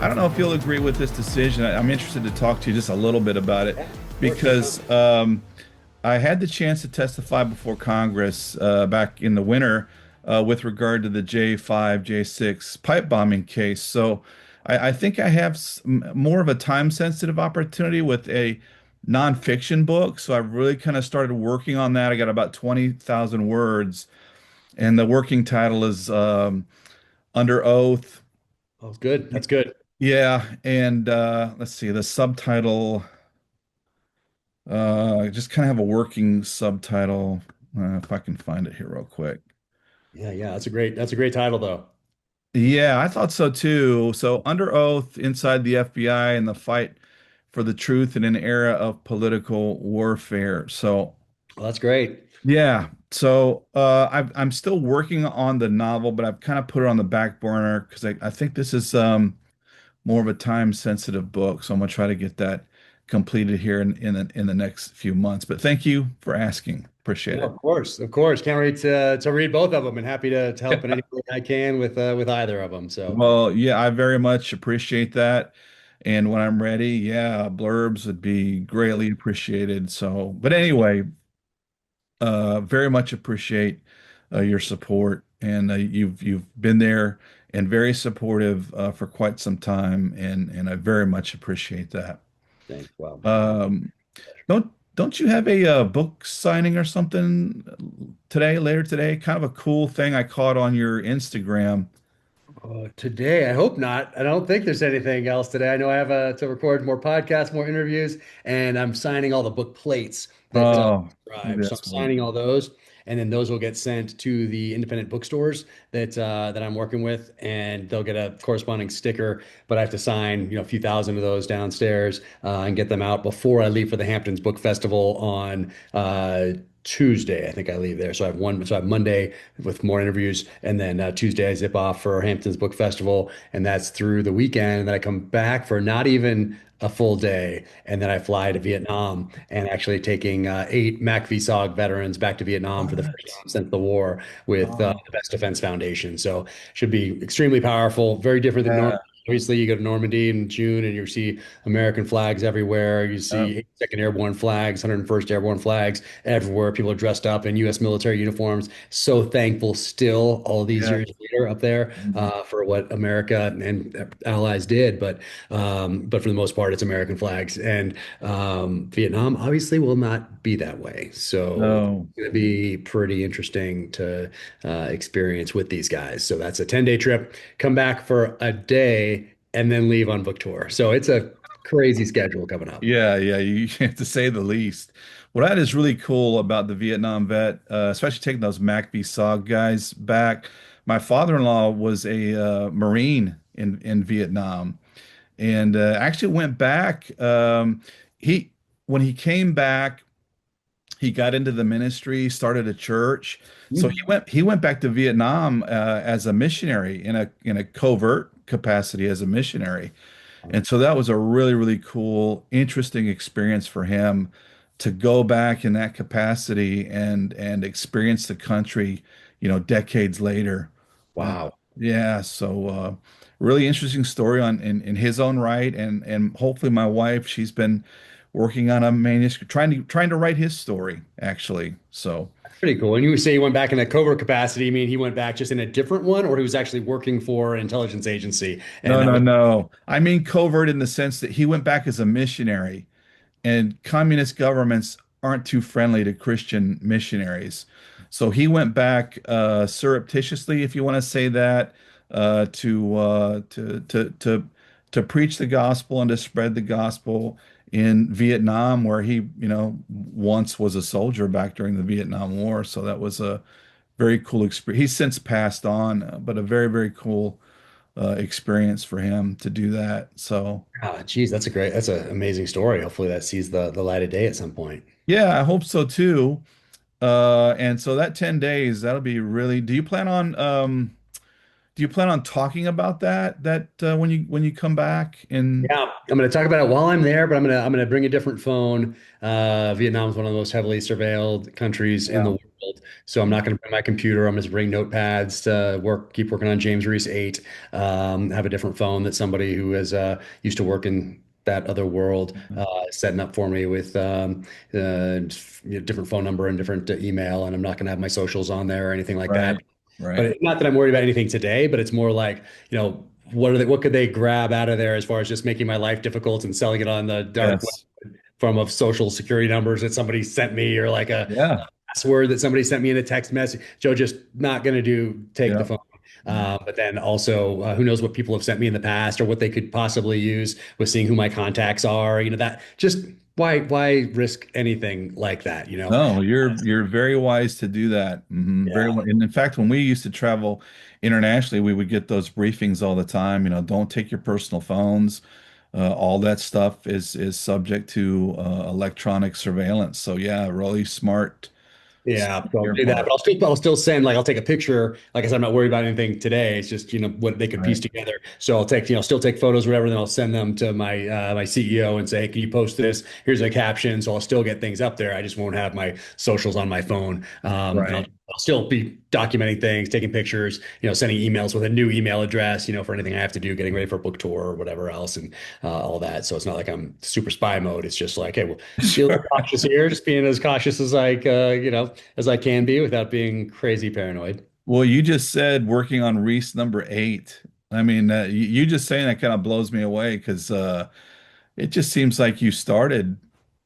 I don't know if you'll agree with this decision. I'm interested to talk to you just a little bit about it Yeah, of course, keep going. because I had the chance to testify before Congress back in the winter with regard to the J5, J6 pipe bombing case. So I think I have more of a time-sensitive opportunity with a nonfiction book. So I've really kind of started working on that. I got about 20,000 words, and the working title is Under Oath. Oh, good. That's good. Yeah, and let's see, the subtitle, I just kind of have a working subtitle, if I can find it here real quick. Yeah, yeah. That's a great title though. Yeah, I thought so too. So, Under Oath Inside the FBI and the Fight for the Truth in an Era of Political Warfare. So, Well, that's great. yeah, so I'm still working on the novel, but I've kind of put it on the back burner because I think this is more of a time-sensitive book, so I'm gonna try to get that completed here in the next few months. But thank you for asking. Appreciate No, it. of course, of course. Can't wait to read both of them, and happy to help in any way I can with either of them. So Well, yeah, I very much appreciate that. And when I'm ready, yeah, blurbs would be greatly appreciated. So, but anyway, very much appreciate your support, and you've been there and very supportive for quite some time, and I very much appreciate that. thanks. Well, Um, don't you have a book signing or something today, later today? Kind of a cool thing I caught on your Instagram. today, I hope not. I don't think there's anything else today. I know I have to record more podcasts, more interviews, and I'm signing all the book plates that Oh, maybe describe. So I'm that's what. signing all those, and then those will get sent to the independent bookstores that I'm working with, and they'll get a corresponding sticker. But I have to sign, a few thousand of those downstairs and get them out before I leave for the Hamptons Book Festival on Tuesday. I think I leave there. So I have one. So I have Monday with more interviews, and then Tuesday I zip off for Hamptons Book Festival, and that's through the weekend. And then I come back for not even a full day, and then I fly to Vietnam and actually taking 8 MAC VSOG veterans back to Vietnam for the first What? time since the war with Oh, the Best Defense Foundation. So should be extremely powerful, very different than normal. yeah. Obviously, you go to Normandy in June and you see American flags everywhere. You Uh, see 82nd Airborne flags, 101st Airborne flags everywhere. People are dressed up in U.S. military uniforms. So thankful still all these yeah. years later up there for what America and allies did. But for the most part, it's American flags. And Vietnam obviously will not be that way. So No. it's going to be pretty interesting to experience with these guys. So that's a 10-day trip, come back for a day, and then leave on book tour. So it's a crazy schedule coming up. Yeah, yeah, you have to say the least. Well, that is really cool about the Vietnam vet, especially taking those MACV-SOG guys back. My father-in-law was a Marine in Vietnam, and actually went back. He when he came back, he got into the ministry, started a church. So Hmm. he went back to Vietnam as a missionary in a covert capacity as a missionary. And so that was a really, really cool, interesting experience for him to go back in that capacity and experience the country, decades later. Uh, Wow. yeah, so really interesting story in his own right, and hopefully my wife, she's been working on a manuscript, trying to write his story actually. So. That's pretty cool. And you say he went back in a covert capacity, you mean he went back just in a different one, or he was actually working for an intelligence agency and No, that no, was no. I mean covert in the sense that he went back as a missionary, and communist governments aren't too friendly to Christian missionaries. So he went back surreptitiously, if you want to say that, to preach the gospel and to spread the gospel in Vietnam, where he, once was a soldier back during the Vietnam War. So that was a very cool experience. He's since passed on, but a very, very cool experience for him to do that. So. geez, that's an amazing story. Hopefully that sees the light of day at some point. Yeah, I hope so too. And so that 10 days, that'll be really, do you plan on talking about that when you come back in? Yeah. I'm going to talk about it while I'm there, but I'm gonna bring a different phone. Vietnam is one of the most heavily surveilled countries in the Yeah. world, so I'm not going to bring my computer. I'm going to bring notepads to work, keep working on James Reese 8. Have a different phone that somebody who has used to work in that other world setting up for me with different phone number and different email, and I'm not going to have my socials on there or anything like that. Right. Right. But not that I'm worried about anything today, but it's more like, what could they grab out of there as far as just making my life difficult and selling it on the dark web Yes. from of social security numbers that somebody sent me or like a Yeah. password that somebody sent me in a text message. Joe just not going to take the Yeah. phone. But then also, who knows what people have sent me in the past or what they could possibly use with seeing who my contacts are. That just why risk anything like that, No, you're very wise to do that. Very Yeah. well. And in fact, when we used to travel internationally, we would get those briefings all the time. Don't take your personal phones. All that stuff is subject to electronic surveillance. So yeah, really smart, Yeah, smart on so I'll your do that, part. but I'll still send, like, I'll take a picture. Like I said, I'm not worried about anything today. It's just what they could Right. piece together. So I'll take still take photos, or whatever. Then I'll send them to my CEO and say, hey, can you post this? Here's a caption. So I'll still get things up there. I just won't have my socials on my phone. And I'll, Right. I'll still be documenting things, taking pictures, sending emails with a new email address, for anything I have to do, getting ready for a book tour or whatever else, and all that. So it's not like I'm super spy mode. It's just like, hey, well, be a little Sure. cautious here, just being as cautious as I can be without being crazy paranoid. Well, you just said working on Reese number 8. I mean, you just saying that kind of blows me away because it just seems like you started,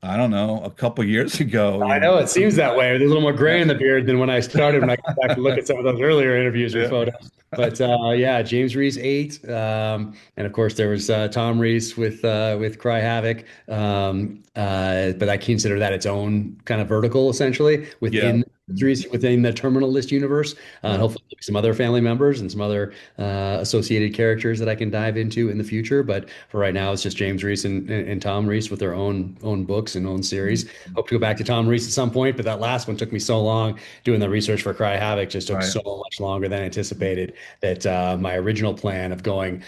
I don't know, a couple years ago, I know it seems that way. There's a little more gray in the beard than when I started. When I go back and look at some of those earlier interviews with Yeah. photos, but yeah, James Reese 8, and of course there was Tom Reese with Cry Havoc. But I consider that its own kind of vertical, essentially Yeah. within the Terminal List universe. And Yeah. hopefully some other family members and some other associated characters that I can dive into in the future. But for right now, it's just James Reese and Tom Reese with their own books and own series. Hope to go back to Tom Reese at some point, but that last one took me so long. Doing the research for Cry Havoc just took Right. so much longer than anticipated that my original plan of going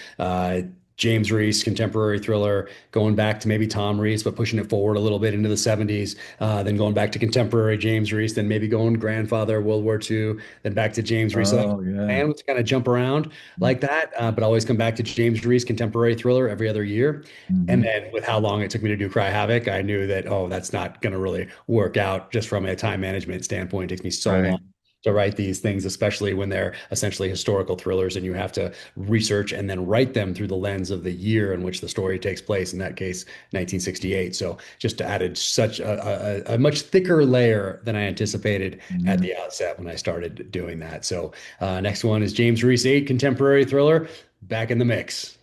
James Reese, contemporary thriller, going back to maybe Tom Reese, but pushing it forward a little bit into the 70s, then going back to contemporary James Reese, then maybe going grandfather, World War II, then back to James Reese. So that Oh, yeah. plan was to kind of jump around like that, but always come back to James Reese, contemporary thriller every other year. And Hmm. then with how long it took me to do Cry Havoc, I knew that, oh, that's not going to really work out just from a time management standpoint. It takes me so long Right. to write these things, especially when they're essentially historical thrillers and you have to research and then write them through the lens of the year in which the story takes place, in that case, 1968. So just added such a much thicker layer than I anticipated at Yeah. the outset when I started doing that. So next one is James Reese 8, contemporary thriller, back in the mix.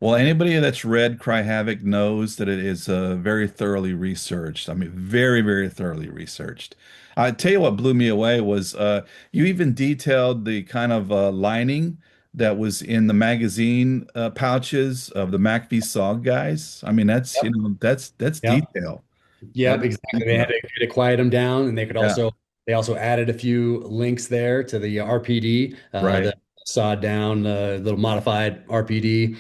Well, anybody that's read Cry Havoc knows that it is very thoroughly researched. I mean, very, very thoroughly researched. I tell you what blew me away was you even detailed the kind of lining that was in the magazine pouches of the MacV Sog guys. I mean, that's Yep. detail. Yep, exactly. Thank you. They had to quiet them down, and Yeah, they also added a few links there to the RPD, right. the sawed down, little modified RPD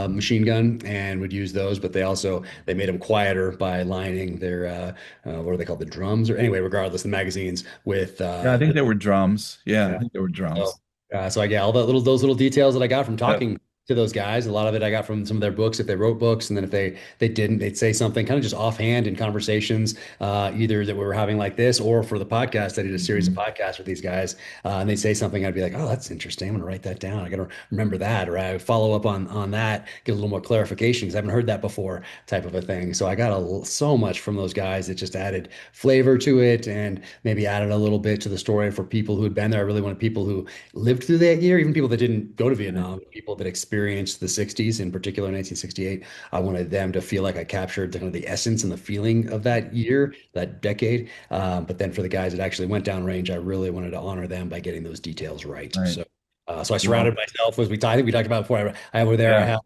machine gun, and would use those. But they made them quieter by lining their what are they called, the drums, or anyway, regardless, the magazines with Yeah, I think with they were drums. Yeah, I yeah. think they were So, drums. yeah, all those little details that I got from Yep. talking to those guys, a lot of it I got from some of their books if they wrote books, and then if they didn't, they'd say something kind of just offhand in conversations, either that we were having like this or for the podcast. I did a series of Mhm. podcasts with these guys, and they'd say something, I'd be like, oh, that's interesting. I'm gonna write that down. I gotta remember that, or I would follow up on that, get a little more clarification because I haven't heard that before, type of a thing. So I got so much from those guys that just added flavor to it and maybe added a little bit to the story for people who had been there. I really wanted people who lived through that year, even people that didn't go to Right. Vietnam, people that experienced the 60s, in particular 1968. I wanted them to feel like I captured the kind of the essence and the feeling of that year, that decade. But then for the guys that actually went downrange, I really wanted to honor them by getting those details right. Right. So I Well, surrounded myself, I think we talked about before. I were there. I yeah. have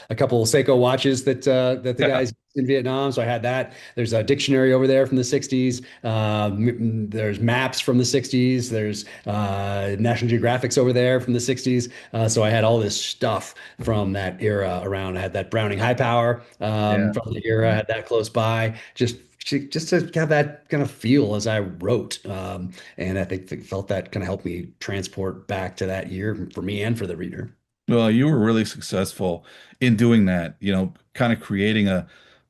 a couple of Seiko watches that the Yeah. guys in Vietnam. So I had that. There's a dictionary over there from the 60s. There's maps from the 60s. There's National Geographics over there from the 60s. So I had all this stuff from that era around. I had that Browning High Power Yeah. from the era. I had that close by. Just to have that kind of feel as I wrote. And I think felt that kind of helped me transport back to that year for me and for the reader. Well, you were really successful in doing that, kind of creating a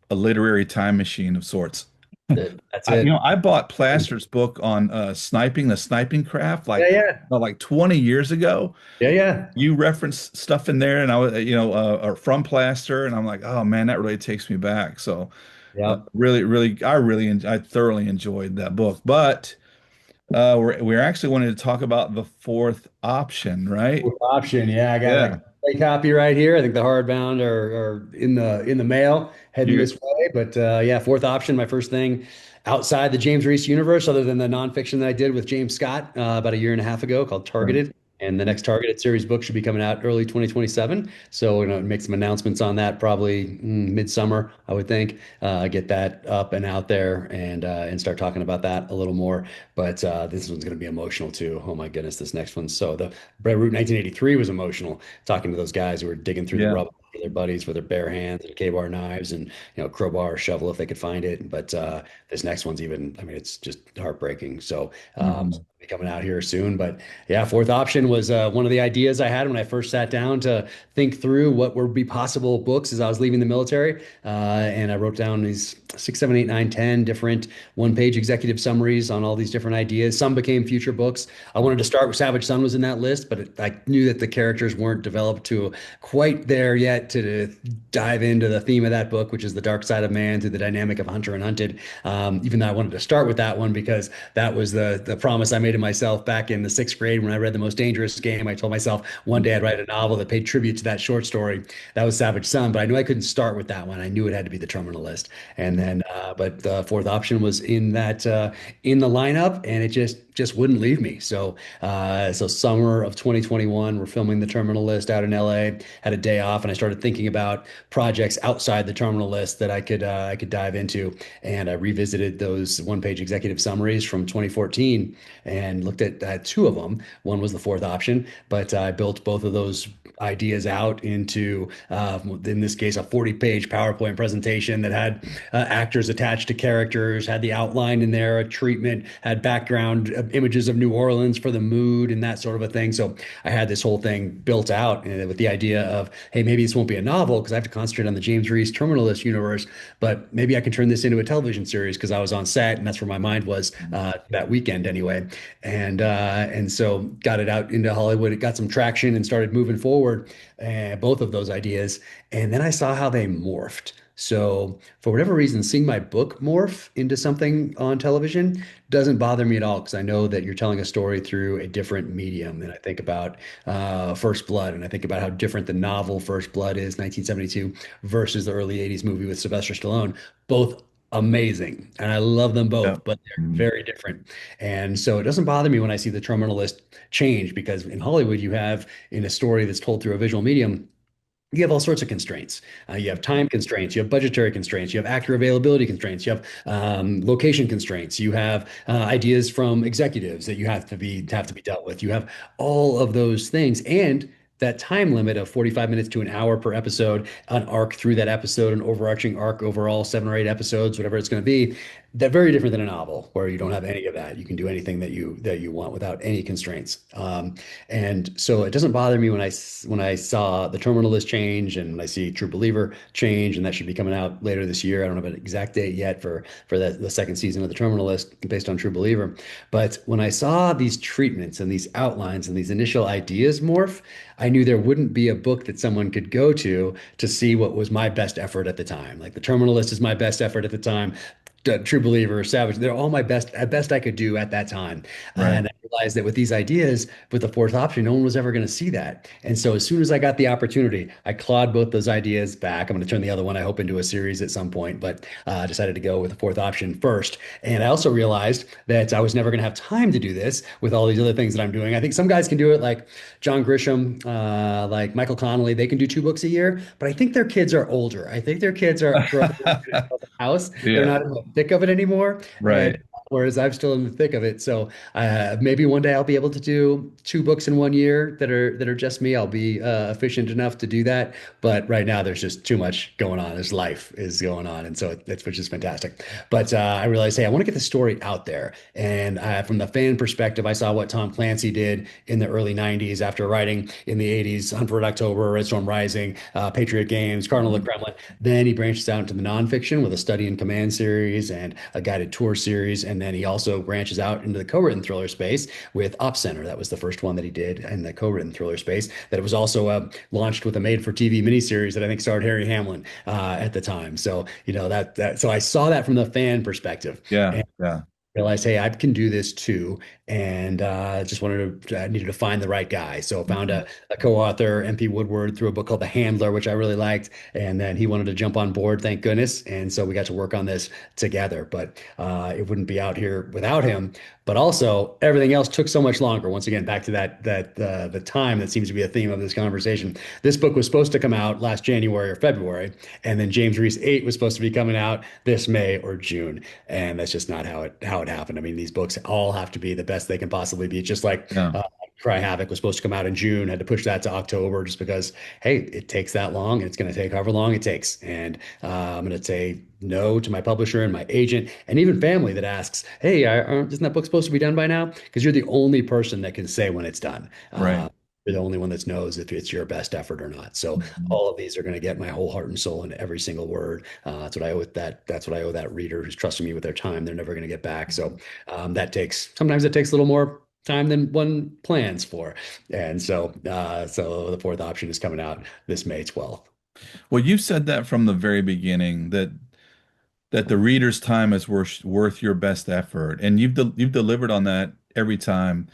literary time machine of sorts. That's it. I bought Plaster's book on the sniping craft, Yeah, yeah, like 20 years ago. yeah, yeah. You referenced stuff in there, and I was, from Plaster, and I'm like, oh man, that really takes me back. So, Yep. I thoroughly enjoyed that book. But we're actually wanting to talk about the fourth option, right? Fourth option. Yeah, I got Yeah. a copy right here. I think the hardbound are in the mail heading You, this way. But yeah, fourth option, my first thing outside the James Reese universe, other than the nonfiction that I did with James Scott about a year and a half ago called Targeted. And the next Targeted series book should be coming out early 2027. So we're gonna make some announcements on that probably midsummer, I would think. Get that up and out there and start talking about that a little more. But this one's gonna be emotional too. Oh my goodness, this next one. So the Red Route 1983 was emotional. Talking to those guys who were digging through the yeah. rubble for their buddies with their bare hands and K-bar knives and crowbar or shovel if they could find it. But this next one's even, I mean, it's just heartbreaking. So Mhm. be coming out here soon. But yeah, fourth option was one of the ideas I had when I first sat down to think through what would be possible books as I was leaving the military. And I wrote down these 6, 7, 8, 9, 10 different one-page executive summaries on all these different ideas. Some became future books. I wanted to start with Savage Son was in that list, but I knew that the characters weren't developed to quite there yet to dive into the theme of that book, which is the dark side of man through the dynamic of hunter and hunted. Even though I wanted to start with that one because that was the promise I made to myself back in the sixth grade when I read The Most Dangerous Game. I told myself one day I'd write a novel that paid tribute to that short story. That was Savage Son, but I knew I couldn't start with that one. I knew it had to be the Terminal List. And then, but the fourth option was in that in the lineup, and it just wouldn't leave me. So summer of 2021, we're filming the Terminal List out in LA. Had a day off, and I started thinking about projects outside the Terminal List that I could dive into. And I revisited those one-page executive summaries from 2014 and looked at two of them. One was the fourth option, but I built both of those ideas out into, in this case, a 40-page PowerPoint presentation that had actors attached to characters, had the outline in there, a treatment, had background images of New Orleans for the mood and that sort of a thing. So I had this whole thing built out with the idea of, hey, maybe this won't be a novel because I have to concentrate on the James Reese Terminal List universe, but maybe I can turn this into a television series because I was on set and that's where my mind was that weekend anyway. And so got it out into Hollywood. It got some traction and started moving forward, both of those ideas. And then I saw how they morphed. So, for whatever reason, seeing my book morph into something on television doesn't bother me at all because I know that you're telling a story through a different medium. And I think about First Blood, and I think about how different the novel First Blood is, 1972, versus the early 80s movie with Sylvester Stallone. Both amazing, and I love them Yeah. both, but they're Mhm. very different. And so it doesn't bother me when I see the Terminal List change because in Hollywood, you have in a story that's told through a visual medium you have all sorts of constraints. You have time constraints, you have budgetary constraints, you have actor availability constraints, you have location constraints, you have ideas from executives that you have to be dealt with. You have all of those things, and that time limit of 45 minutes to an hour per episode, an arc through that episode, an overarching arc overall, 7 or 8 episodes, whatever it's going to be. That very different than a novel where you don't have any of that. You can do anything that you want without any constraints. And so it doesn't bother me when I saw the Terminal List change and when I see True Believer change, and that should be coming out later this year. I don't have an exact date yet for the second season of the Terminal List based on True Believer. But when I saw these treatments and these outlines and these initial ideas morph, I knew there wouldn't be a book that someone could go to see what was my best effort at the time. Like the Terminal List is my best effort at the time. True Believer, Savage. They're all my best, at best I could do at that time. Right. And I realized that with these ideas, with the fourth option, no one was ever going to see that. And so as soon as I got the opportunity, I clawed both those ideas back. I'm going to turn the other one, I hope, into a series at some point, but decided to go with the fourth option first. And I also realized that I was never going to have time to do this with all these other things that I'm doing. I think some guys can do it, like John Grisham, like Michael Connolly. They can do 2 books a year, but I think their kids are older. I think their kids are grown up house. They're Yeah. not in the thick of it anymore. And Right. whereas I'm still in the thick of it. So maybe one day I'll be able to do 2 books in one year that are just me. I'll be efficient enough to do that. But right now there's just too much going on. There's life is going on. And so it's which is fantastic. But I realized, hey, I want to get the story out there. And from the fan perspective, I saw what Tom Clancy did in the early 90s after writing in the 80s, Hunt for Red October, Red Storm Rising, Patriot Games, Cardinal of the Kremlin. Then he branches out into the nonfiction with a Study in Command series and a guided tour series. And then he also branches out into the co-written thriller space with Op Center. That was the first one that he did in the co-written thriller space. That it was also launched with a made-for-TV miniseries that I think starred Harry Hamlin at the time. So so I saw that from the fan perspective. Yeah. Yeah. Realized, hey, I can do this too, and just I needed to find the right guy. So I found Mhm. a co-author, MP Woodward, through a book called The Handler, which I really liked, and then he wanted to jump on board, thank goodness, and so we got to work on this together. But it wouldn't be out here without him. But also, everything else took so much longer. Once again, back to that the time that seems to be a theme of this conversation. This book was supposed to come out last January or February, and then James Reese 8 was supposed to be coming out this May or June, and that's just not how it happened. I mean, these books all have to be the best they can possibly be. Just like Yeah. Cry Havoc was supposed to come out in June, had to push that to October just because, hey, it takes that long and it's going to take however long it takes. And I'm going to say no to my publisher and my agent and even family that asks, hey, isn't that book supposed to be done by now? Because you're the only person that can say when it's done. Right. You're the only one that knows if it's your best effort or not. So Mhm. all of these are going to get my whole heart and soul in every single word. That's what I owe that. That's what I owe that reader who's trusting me with their time. They're never going to get back. So sometimes it takes a little more time than one plans for. And so the fourth option is coming out this May 12th. Well, you said that from the very beginning that the reader's time is worth your best effort, and you've delivered on that every time.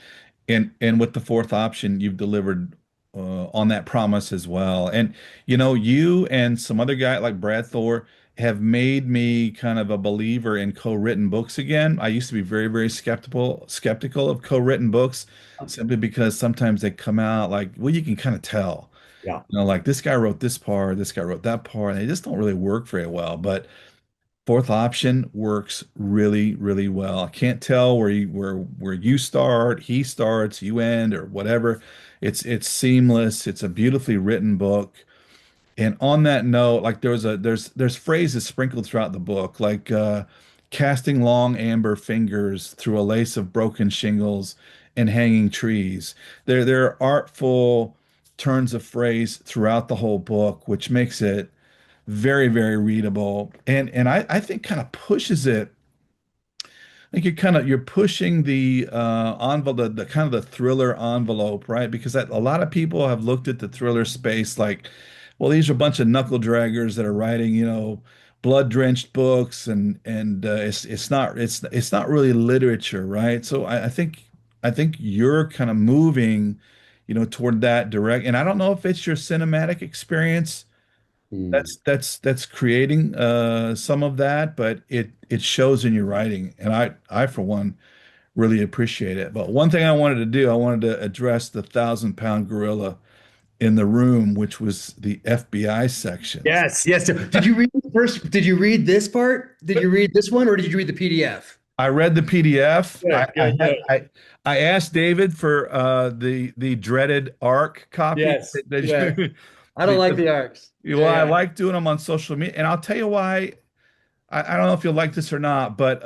And with the fourth option, you've delivered on that promise as well. And you and some other guy like Brad Thor have made me kind of a believer in co-written books again. I used to be very, very skeptical of co-written books simply because sometimes they come out like, well, you can kind of tell, Yeah. like this guy wrote this part, this guy wrote that part, and they just don't really work very well. But fourth option works really, really well. I can't tell where you start, he starts, you end, or whatever. It's seamless. It's a beautifully written book. And on that note, like there's phrases sprinkled throughout the book, like casting long amber fingers through a lace of broken shingles and hanging trees. There are artful turns of phrase throughout the whole book, which makes it very, very readable. And I think kind of pushes it. I think you're pushing the envelope, the kind of the thriller envelope, right? Because a lot of people have looked at the thriller space like, well, these are a bunch of knuckle draggers that are writing, blood-drenched books, and it's not really literature, right? So I think you're kind of moving, toward that direct. And I don't know if it's your cinematic experience Mm. that's creating some of that, but it shows in your writing, and I for one really appreciate it. But one thing I wanted to do, I wanted to address the 1,000-pound gorilla in the room, which was the FBI sections. Yes, yes. So did you read first? Did you read this part? Did you read this one, or did you read the PDF? I read the PDF. I Good, I good, had good. I asked David for the dreaded ARC copy Yes, that yeah. I don't like because the arcs. well, Yeah, I yeah. like doing them on social media, and I'll tell you why. I don't know if you'll like this or not, but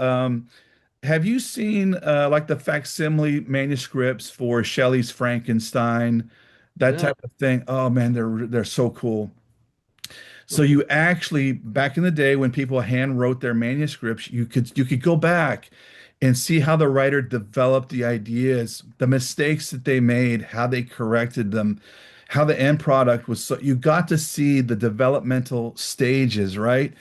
have you seen like the facsimile manuscripts for Shelley's Frankenstein, that No. type of thing? Oh man, they're so cool. So you actually, back in the day when people hand wrote their manuscripts, you could go back and see how the writer developed the ideas, the mistakes that they made, how they corrected them, how the end product was. So you got to see the developmental stages, right?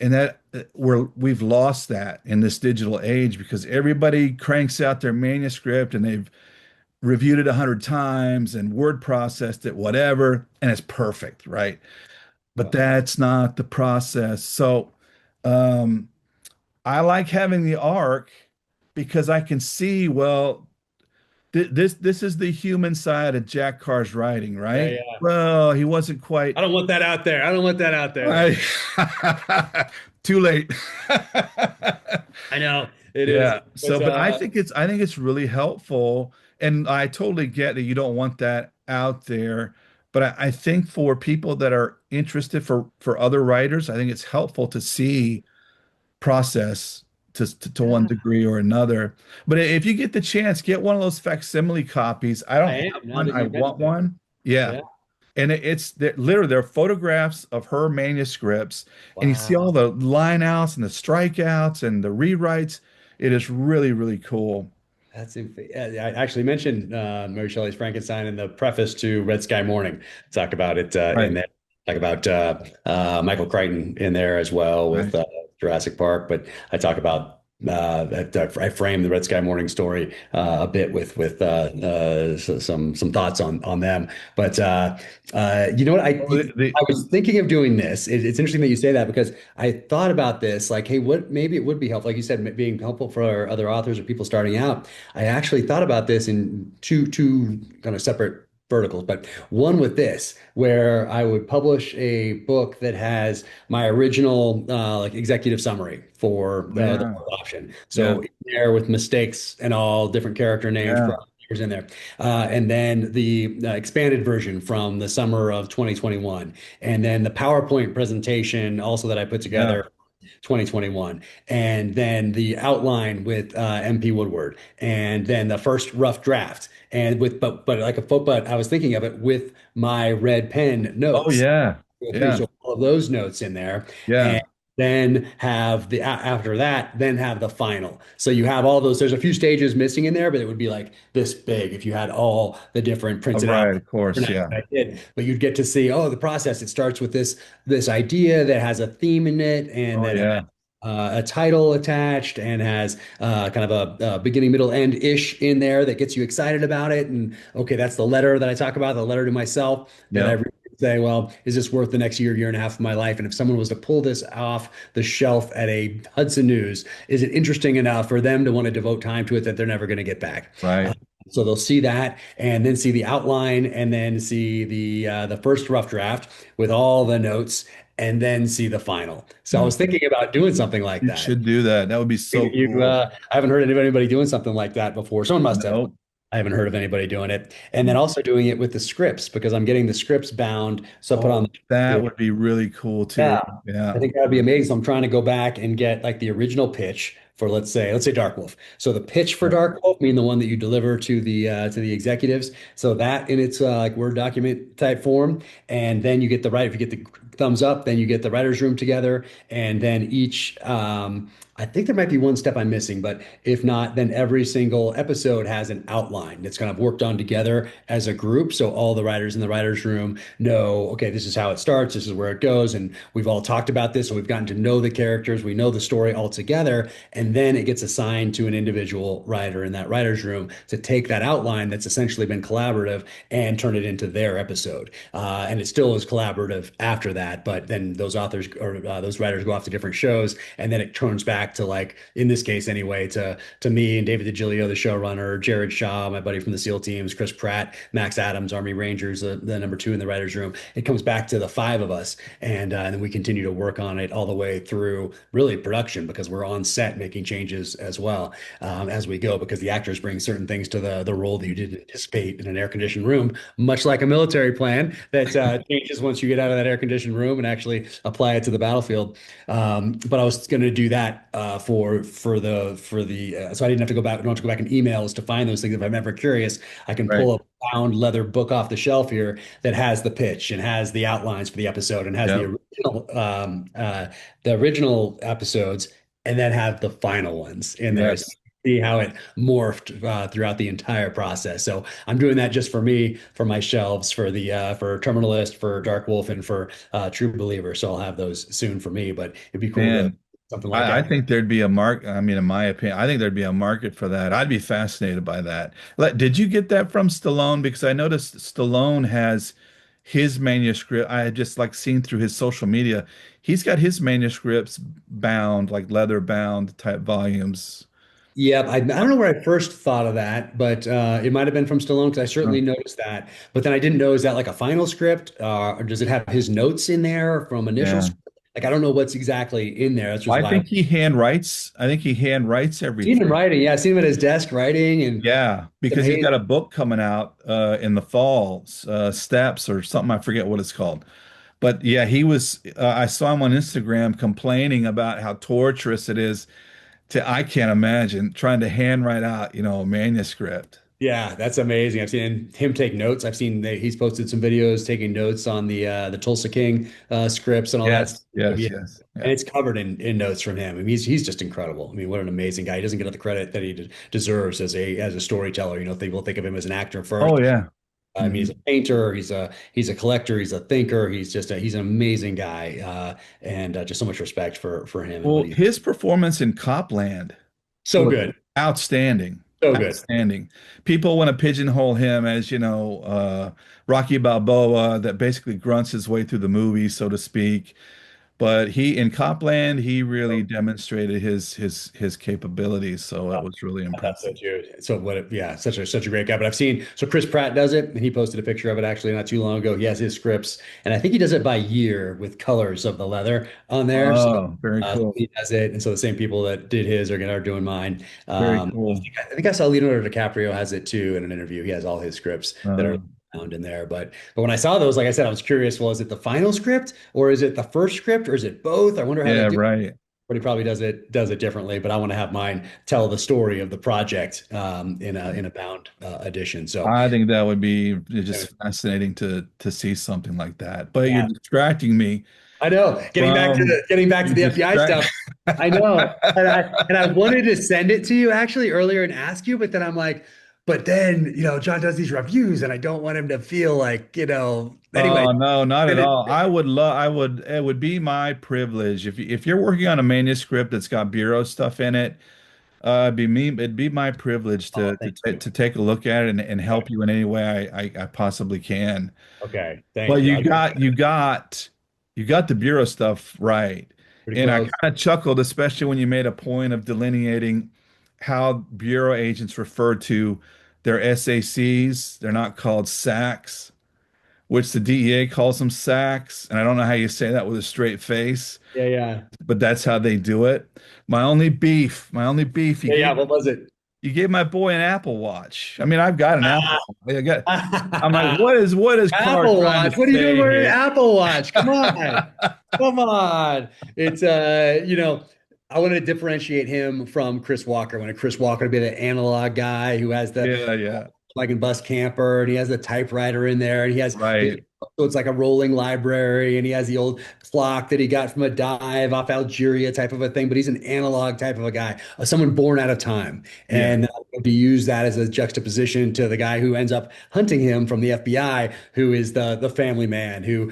And that we've lost that in this digital age because everybody cranks out their manuscript and they've reviewed it 100 times and word processed it, whatever, and it's perfect, right? But Yeah. that's not the process. So um, I like having the arc because I can see, well, this is the human side of Jack Carr's writing, Yeah, right? yeah. Well, he wasn't quite I don't want that out there. I don't want that out there. right. Too late. I know it is. Yeah. So, But but I think it's really helpful, and I totally get that you don't want that out there. But I think for people that are interested for other writers, I think it's helpful to see process to one yeah, degree or another. But if you get the chance, get one of those facsimile copies. I don't I have am now one. that I you want mentioned it. one. Yeah. Yeah. And literally they're photographs of her manuscripts, and you see all Wow. the line outs and the strikeouts and the rewrites. It is really, really cool. Yeah, I actually mentioned Mary Shelley's Frankenstein in the preface to Red Sky Morning. Talk about it in Right. there. Talk about Michael Crichton in there as well with Right. Jurassic Park. But I talk about I frame the Red Sky Morning story a bit with some thoughts on them. But you know what? Well, I was thinking of doing this. It's interesting that you say that because I thought about this. Like, hey, what maybe it would be helpful, like you said, being helpful for other authors or people starting out. I actually thought about this in two kind of separate verticals, but one with this, where I would publish a book that has my original like executive summary for the yeah. fourth option. Yeah. So in there with mistakes and all different character names, Yeah. in there. And then the expanded version from the summer of 2021. And then the PowerPoint presentation also that I put Yeah. together 2021, and then the outline with MP Woodward, and then the first rough draft, and with but like a but I was thinking of it with my red pen Oh notes yeah. go through, Yeah. so all of those notes in there, Yeah. and then have after that, then have the final. So you have all those. There's a few stages missing in there, but it would be like this big if you had all the different Oh, printed out. right. Of course. Yeah. I did, but you'd get to see, oh, the process. It starts with this idea that has a theme in it, and Oh then it yeah. a title attached and has kind of a beginning, middle, end ish in there that gets you excited about it. And okay, that's the letter that I talk about, the letter to myself that I Yep. say, well, is this worth the next year and a half of my life? And if someone was to pull this off the shelf at a Hudson News, is it interesting enough for them to want to devote time to it that they're never going to get back? Right. So they'll see that and then see the outline and then see the first rough draft with all the notes and then see the final. So I Hmm. was thinking about doing something like You that. should do that. That would be so cool. I haven't heard of anybody doing something like that before. Someone must have. No. I haven't heard of anybody doing it. And then also doing it with the scripts because I'm getting the scripts bound. So I put on Oh, that the would be really cool too. yeah, I Yeah. think that'd be amazing. So I'm trying to go back and get like the original pitch for let's say Dark Wolf. So the pitch for Yeah. Dark Wolf, meaning the one that you deliver to the executives. So that in its like Word document type form, and then you get the right. If you get the thumbs up, then you get the writers' room together, and then each. I think there might be one step I'm missing, but if not, then every single episode has an outline that's kind of worked on together as a group. So all the writers in the writers' room know, okay, this is how it starts, this is where it goes, and we've all talked about this, so we've gotten to know the characters, we know the story all together, and then it gets assigned to an individual writer in that writers' room to take that outline that's essentially been collaborative and turn it into their episode. And it still is collaborative after that, but then those authors or those writers go off to different shows, and then it turns back to like in this case anyway to me and David DiGilio, the showrunner, Jared Shaw, my buddy from the SEAL teams, Chris Pratt, Max Adams, Army Rangers, the number two in the writers' room. It comes back to the five of us, and then we continue to work on it all the way through really production because we're on set making changes as well as we go because the actors bring certain things to the role that you didn't anticipate in an air conditioned room, much like a military plan that changes once you get out of that air conditioned room and actually apply it to the battlefield. But I was going to do that so I didn't have to go back. I don't have to go back in emails to find those things. If I'm ever curious, I can Right. pull a bound leather book off the shelf here that has the pitch and has the outlines for the episode and has Yep. the original episodes and then have the final ones in there. So Yes. see how it morphed throughout the entire process. So I'm doing that just for me, for my shelves, for the for Terminalist, for Dark Wolf, and for True Believer. So I'll have those soon for me. But it'd be cool to Man, something like I that. think there'd be a I mean, in my opinion, I think there'd be a market for that. I'd be fascinated by that. Did you get that from Stallone? Because I noticed Stallone has his manuscript. I had just like seen through his social media. He's got his manuscripts bound, like leather bound type volumes. Yep, I don't know where I first thought of that, but it might have been from Stallone because I Huh. certainly noticed that. But then I didn't know, is that like a final script, or does it have his notes in there from initial Yeah. script? Like I don't know what's exactly in there. That's just I why I've think he handwrites. I think he handwrites seen him everything. writing. Yeah, I've seen him at his desk writing, and Yeah, it's because he's amazing. got a book coming out in the fall, Steps or something. I forget what it's called. But yeah, I saw him on Instagram complaining about how torturous it is I can't imagine trying to handwrite out, a manuscript. Yeah, that's amazing. I've seen him take notes. I've seen that he's posted some videos taking notes on the Tulsa King scripts and all that stuff. Yes, yes, Yeah. yes. And Yeah. it's covered in notes from him. I mean, he's just incredible. I mean, what an amazing guy. He doesn't get the credit that he deserves as a storyteller. People think of him as an actor Oh first. yeah. I mean, he's Mhm. a painter, he's a collector, he's a thinker, he's an amazing guy, and just so much respect for him and what Well, he's his performance in Copland so was good, outstanding. so good. Outstanding. People want to pigeonhole him as, Rocky Balboa that basically grunts his way through the movie, so to speak. But in Copland, he really demonstrated his capabilities, so it was really I thought so impressive. too. So yeah, such a great guy. But I've seen so Chris Pratt does it, and he posted a picture of it actually not too long ago. He has his scripts, and I think he does it by year with colors of the leather on there. So, Oh, very cool. he does it, and so the same people that did his are doing mine. Very I cool. think I think I saw Leonardo DiCaprio has it too in an interview. He has all his scripts that are Uh, found in there. But when I saw those, like I said, I was curious. Well, is it the final script, or is it the first script, or is it both? I wonder how they yeah, do. right. But he probably does it differently. But I want to have mine tell the story of the project in a bound edition. So I think that would be uh, just fascinating to see something like that. But you're yeah, distracting me I know. from Getting back to you the FBI distract. stuff. I know, and I wanted to send it to you actually earlier and ask you, but then I'm like, but then John does these reviews, and I don't want him to feel like Anyway, Oh no, not at send it. all. It would be my privilege if you're working on a manuscript that's got bureau stuff in it. It'd be my privilege Oh, to thank you. to take a look at it and Okay, help you in any way I possibly can. okay, thank But you. I'll do you got the bureau stuff right. pretty And I close. kind of chuckled, especially when you made a point of delineating how bureau agents refer to their SACs. They're not called SACs, which the DEA calls them SACs. And I don't know how you say that with a straight face, Yeah, yeah, but that's how they do it. My only beef, yeah, yeah. What was it? you gave my boy an Apple Watch. I mean, I've got an Apple. I'm like, Ah. what is Carr Apple trying to Watch. What are you doing say wearing an here? Apple Watch? Come on. Come on. It's I want to differentiate him from Chris Walker. I want Chris Walker to be the analog guy who has the Yeah, yeah. like in bus camper, and he has the typewriter in there, and Right. so it's like a rolling library, and he has the old clock that he got from a dive off Algeria type of a thing, but he's an analog type of a guy, someone born out of time. Yeah. And to use that as a juxtaposition to the guy who ends up hunting him from the FBI, who is the family man who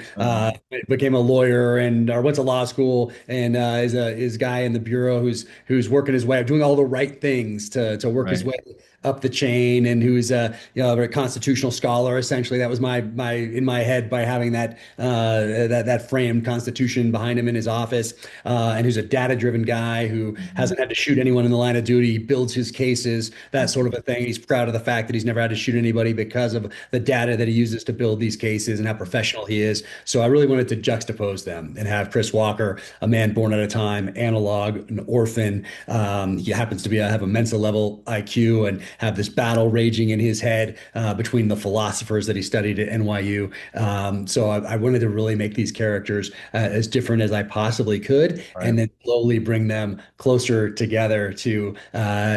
became a lawyer and or went to law school and is a guy in the bureau who's working his way up, doing all the right things to work his Right. way up the chain, and who's a constitutional scholar. Essentially, that was my in my head by having that framed constitution behind him in his office, and who's a data-driven guy who Mhm. hasn't had to shoot anyone in the line of duty. He builds his cases, that sort of a thing. He's proud of the fact that he's never had to shoot anybody because of the data that he uses to build these cases and how professional he is. So I really wanted to juxtapose them and have Chris Walker, a man born at a time, analog, an orphan. He happens to have a Mensa level IQ and have this battle raging in his head between the philosophers that he studied at NYU. So I wanted to really make these characters as different as I possibly could, Right. and then slowly bring them closer together to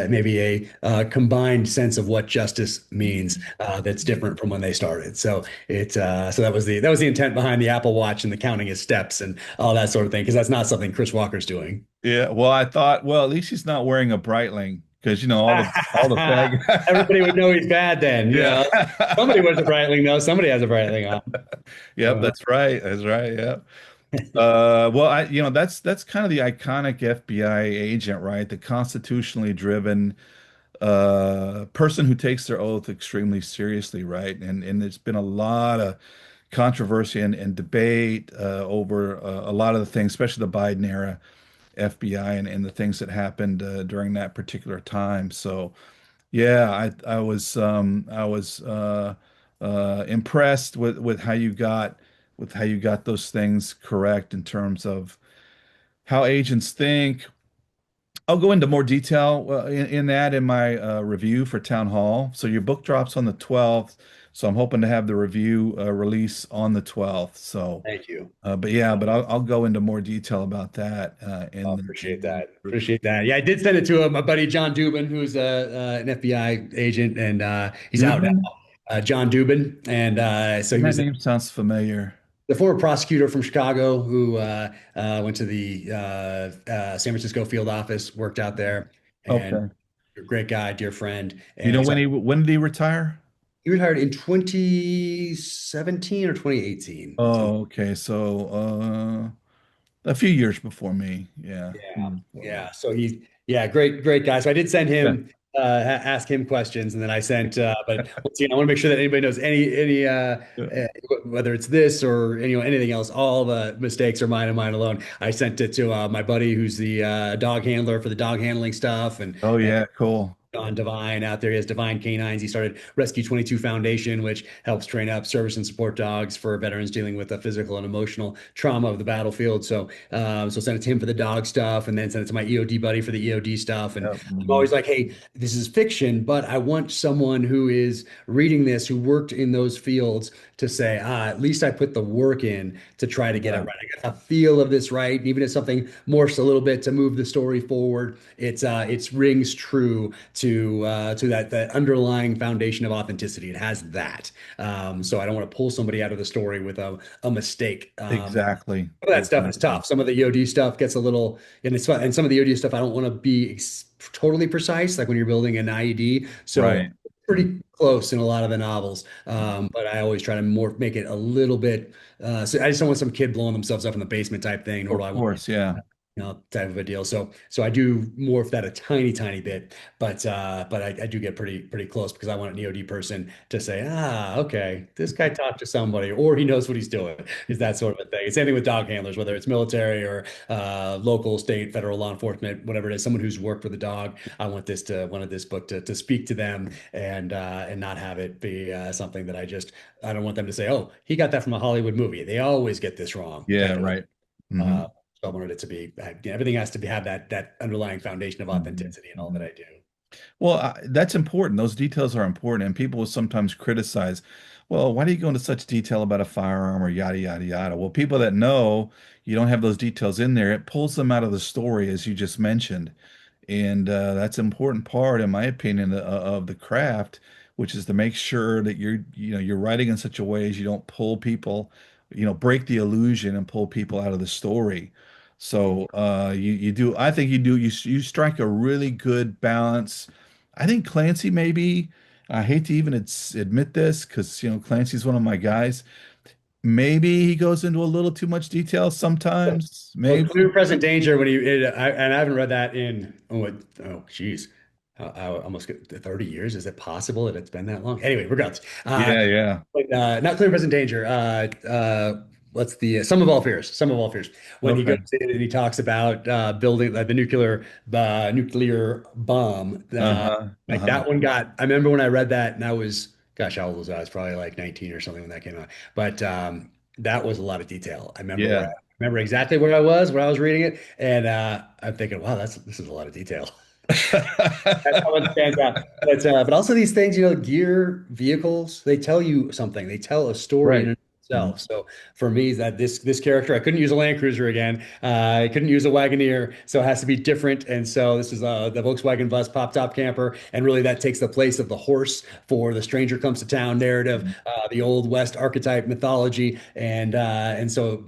maybe a combined sense of what justice means that's different from when they started. So that was the intent behind the Apple Watch and the counting his steps and all that sort of thing, because that's not something Chris Walker's doing. Yeah. Well, I thought, well, at least he's not wearing a Breitling. because all the bad guys. Everybody would know he's bad then. You know, somebody Yeah. wears a Breitling. No, somebody has a Breitling on. Yep, Uh, that's right. That's right. Yep. Well, that's kind of the iconic FBI agent, right? The constitutionally driven person who takes their oath extremely seriously, right? And there's been a lot of controversy and debate over a lot of the things, especially the Biden era FBI and the things that happened during that particular time. So yeah, I was impressed with how you got those things correct in terms of how agents think. I'll go into more detail in that in my review for Town Hall. So your book drops on the 12th, so I'm hoping to have the review release on the 12th. So, Thank you. but yeah, but I'll go into more detail about that Oh, in appreciate the that. Appreciate that. Yeah, I did send it to my buddy John Dubin, who's an FBI agent, and he's out now. Dubin. John Dubin, and so he That was name sounds familiar. the former prosecutor from Chicago who went to the San Francisco field office, worked out there, and Okay. a great guy, dear friend. Do you know And so when did he retire? he retired in 2017 or 2018. So Oh, okay. So a few years before me. Yeah. A few yeah, years before me. yeah. So he's yeah, great guy. So I did send Yeah. him ask him questions, and then I sent. But once again, I want to make sure that anybody knows any Yeah. uh, whether it's this or anything else. All the mistakes are mine and mine alone. I sent it to my buddy who's the dog handler for the dog handling stuff, Oh and yeah, cool. on Divine out there. He has Divine Canines. He started Rescue 22 Foundation, which helps train up service and support dogs for veterans dealing with the physical and emotional trauma of the battlefield. So send it to him for the dog stuff, and then send it to my EOD buddy for the EOD stuff. And Yep. I'm always like, hey, this is fiction, but I want someone who is reading this, who worked in those fields, to say, at least I put the work in to try to get it Yeah. right. I got a feel of this right. Even if something morphs a little bit to move the story forward, it's rings true to that underlying foundation of authenticity. It has that. So I don't want to pull somebody out of the story with a mistake. Exactly. Some of that stuff is Exactly. tough. Some of the EOD stuff gets a little, and it's fun. And some of the EOD stuff, I don't want to be totally precise, like when you're building an IED. So Right. pretty close in a lot of the novels. But I always try to more make it a little bit. So I just don't want some kid blowing themselves up in the basement type thing, nor do Of I want course. Yeah. type of a deal. So I do more of that a tiny bit, but I do get pretty close because I want an EOD person to say, okay, this guy talked to somebody or he knows what he's doing. Is that sort of a thing? It's same thing with dog handlers, whether it's military or local, state, federal law enforcement, whatever it is, someone who's worked with a dog. I wanted this book to speak to them and not have it be something that I don't want them to say, oh, he got that from a Hollywood movie. They always get this wrong Yeah. type of. Right. Uh, Hmm. so I wanted it to be everything has to have that underlying foundation of Hmm. authenticity in all that Hmm. I do. Well, that's important. Those details are important, and people will sometimes criticize, well, why do you go into such detail about a firearm or yada yada yada? Well, people that know you don't have those details in there, it pulls them out of the story, as you just mentioned. And that's an important part, in my opinion, of the craft, which is to make sure that you're writing in such a way as you don't pull people, break the illusion and pull people out of the story. So you do, I think you strike a really good balance. I think Clancy maybe, I hate to even admit this because Clancy's one of my guys. Maybe he goes into a little too much detail sometimes. Well, Maybe. clear present danger when and I haven't read that in geez, almost 30 years. Is it possible that it's been that long? Anyway, regardless. Yeah, yeah. Not clear present danger. What's the Some of all fears? Some of all fears. When he goes Okay. in and he talks about building the nuclear bomb. Uh-huh. Like Uh-huh. that one got. I remember when I read that, and I was, gosh, how old was I? I was probably like 19 or something when that came out. But that was a lot of detail. Yeah. Remember exactly where I was when I was reading it, and I'm thinking, wow, this is a lot of detail. That's how it stands out. But also these things, gear, vehicles, they tell you something. They tell a story in Right. and of Mhm. itself. So for me, that this character, I couldn't use a Land Cruiser again. I couldn't use a Wagoneer, so it has to be different. And so this is the Volkswagen Bus pop top camper, and really that takes the place of the horse for the stranger comes to town narrative, the old West archetype mythology, and so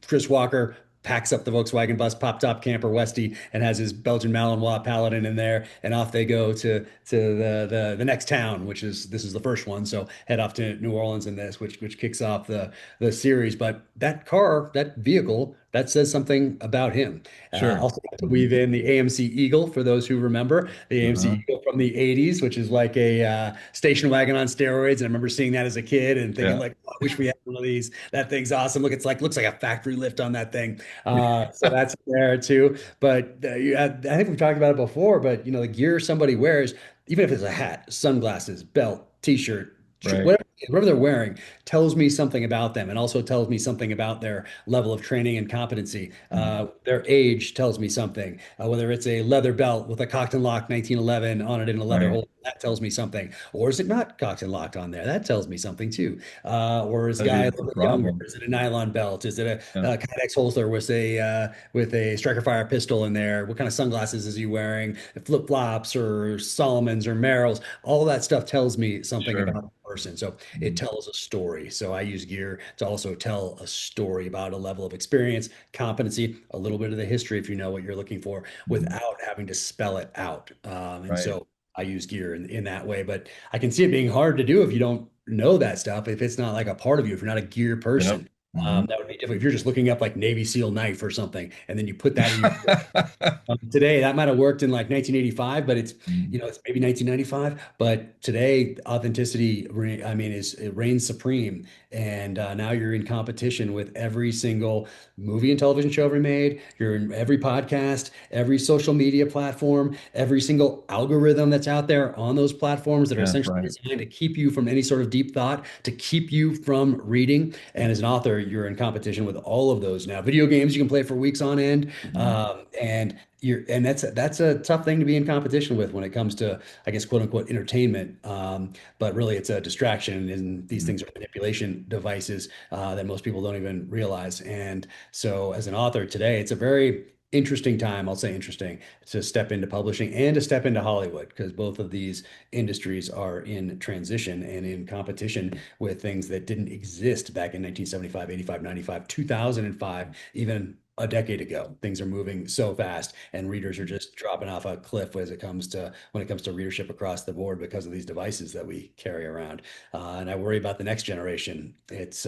Chris Walker packs up the Volkswagen bus, pop top camper Westie, and has his Belgian Malinois Paladin in there, and off they go to the next town, which is this is the first one. So head off to New Orleans in this, which kicks off the series. But that car, that vehicle, that says something about him. Sure. Also have to Hmm. weave in the AMC Eagle for those who remember the AMC Uh-huh. Eagle from the 80s, which is like a station wagon on steroids. And I remember seeing that as a kid and thinking Yeah. like, oh, I wish we had one of these. That thing's awesome. Look, it's like looks like a factory lift on that thing. So that's there too. But I think we've talked about it before. But the gear somebody wears, even if it's a hat, sunglasses, belt, t-shirt, Right. whatever they're wearing, tells me something about them, and also tells me something about their level of training and competency. Mhm. Their age tells me something. Whether it's a leather belt with a cocked and locked 1911 on it in a leather Right. hole, that tells me something. Or is it not cocked and locked on there? That tells me something too. Or is the Maybe guy a that's little the bit younger? problem. Is it a nylon belt? Is it Yeah. a Kydex holster with a striker fire pistol in there? What kind of sunglasses is he wearing? Flip flops or Solomons or Merrills? All that stuff tells me something Sure. about the person. So it Mhm. tells a story. So I use gear to also tell a story about a level of experience, competency, a little bit of the history if you know what you're looking for, Mhm. without having to spell it out. And Right. so I use gear in that way. But I can see it being hard to do if you don't know that stuff. If it's not like a part of you, if you're not a gear Yep. person, Hmm. that would be different. If you're just looking up like Navy SEAL knife or something, and then you put that in your today, that might have worked in like 1985, but it's maybe 1995. But today, authenticity, I mean, it reigns supreme. And now you're in competition with every single movie and television show ever made. You're in every podcast, every social media platform, every single algorithm that's out there on those platforms that are Yeah. essentially Right. designed to keep you from any sort of deep thought, to keep you from reading. And as an author, you're in competition with all of those now. Video games you can play for weeks on end. Mhm. And that's a tough thing to be in competition with when it comes to, I guess, quote unquote, entertainment. But really, it's a distraction, and these Mhm. things are manipulation devices that most people don't even realize. And so, as an author today, it's a very interesting time. I'll say interesting to step into publishing and to step into Hollywood, because both of these industries are in transition and in competition with things that didn't exist back in 1975, 85, 95, 2005, even a decade ago. Things are moving so fast, and readers are just dropping off a cliff as it comes to when it comes to readership across the board because of these devices that we carry around. And I worry about the next generation. It's